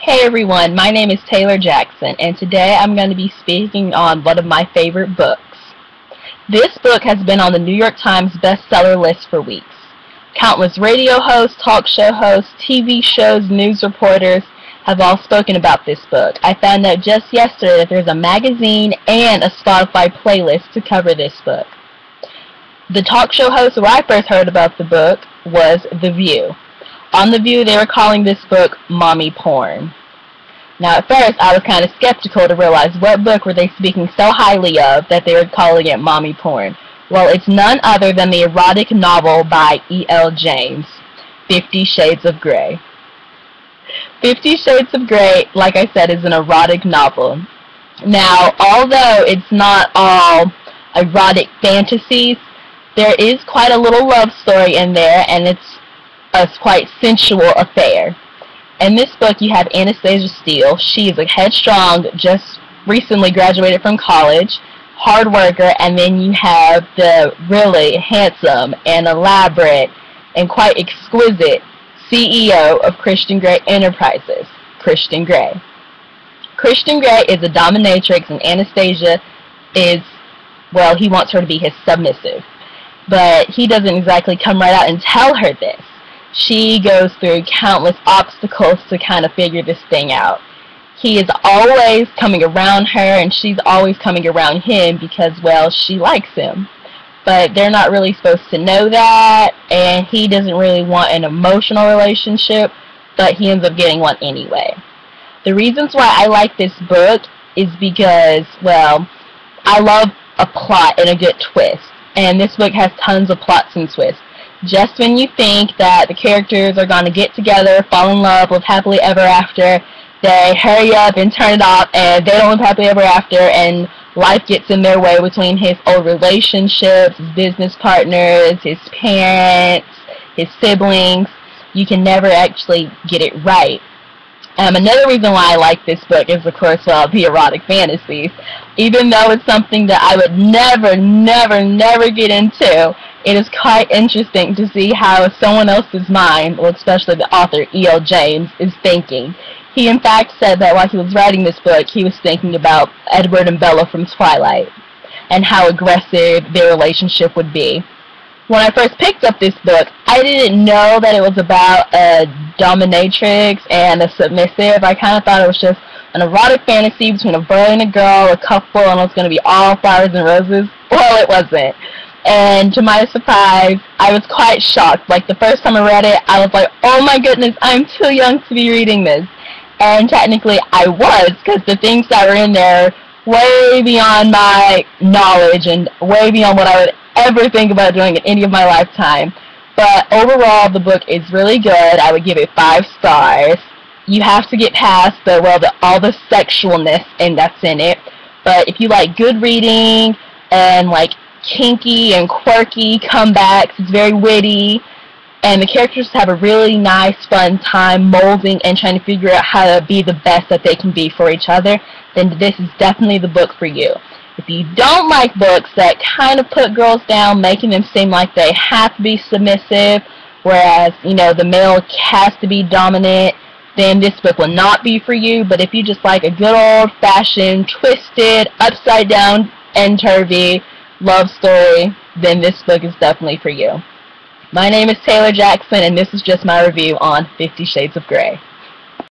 Hey everyone, my name is Taylor Jackson, and today I'm going to be speaking on one of my favorite books. This book has been on the New York Times bestseller list for weeks. Countless radio hosts, talk show hosts, TV shows, news reporters have all spoken about this book. I found out just yesterday that there's a magazine and a Spotify playlist to cover this book. The talk show host where I first heard about the book was The View. On The View, they were calling this book mommy porn. Now, at first, I was kind of skeptical to realize what book were they speaking so highly of that they were calling it mommy porn. Well, it's none other than the erotic novel by E.L. James, 50 Shades of Grey. 50 Shades of Grey, like I said, is an erotic novel. Now, although it's not all erotic fantasies, there is quite a little love story in there, and it's a quite sensual affair. In this book, you have Anastasia Steele. She is a headstrong, just recently graduated from college, hard worker, and then you have the really handsome and elaborate and quite exquisite CEO of Christian Grey Enterprises, Christian Grey. Christian Grey is a dominatrix, and Anastasia is, well, he wants her to be his submissive. But he doesn't exactly come right out and tell her this. She goes through countless obstacles to kind of figure this thing out. He is always coming around her, and she's always coming around him because, well, she likes him. But they're not really supposed to know that, and he doesn't really want an emotional relationship, but he ends up getting one anyway. The reasons why I like this book is because, well, I love a plot and a good twist, and this book has tons of plots and twists. Just when you think that the characters are going to get together, fall in love, live happily ever after, they hurry up and turn it off, and they don't live happily ever after, and life gets in their way between his old relationships, his business partners, his parents, his siblings. You can never actually get it right. Another reason why I like this book is, of course, well, the erotic fantasies. Even though it's something that I would never get into, it is quite interesting to see how someone else's mind, well, especially the author, E.L. James, is thinking. He, in fact, said that while he was writing this book, he was thinking about Edward and Bella from Twilight and how aggressive their relationship would be. When I first picked up this book, I didn't know that it was about a dominatrix and a submissive. I kind of thought it was just an erotic fantasy between a boy and a girl, a couple, and it was going to be all flowers and roses. Well, it wasn't. And to my surprise, I was quite shocked. Like, the first time I read it, I was like, oh my goodness, I'm too young to be reading this. And technically, I was, because the things that were in there way beyond my knowledge and way beyond what I would ever think about doing in any of my lifetime. But overall, the book is really good. I would give it 5 stars. You have to get past all the sexualness that's in it. But if you like good reading and like kinky and quirky comebacks, it's very witty, and the characters have a really nice, fun time molding and trying to figure out how to be the best that they can be for each other, then this is definitely the book for you. If you don't like books that kind of put girls down, making them seem like they have to be submissive, whereas, you know, the male has to be dominant, then this book will not be for you. But if you just like a good old-fashioned, twisted, upside-down and turvy love story, then this book is definitely for you. My name is Taylor Jackson, and this is just my review on 50 Shades of Grey.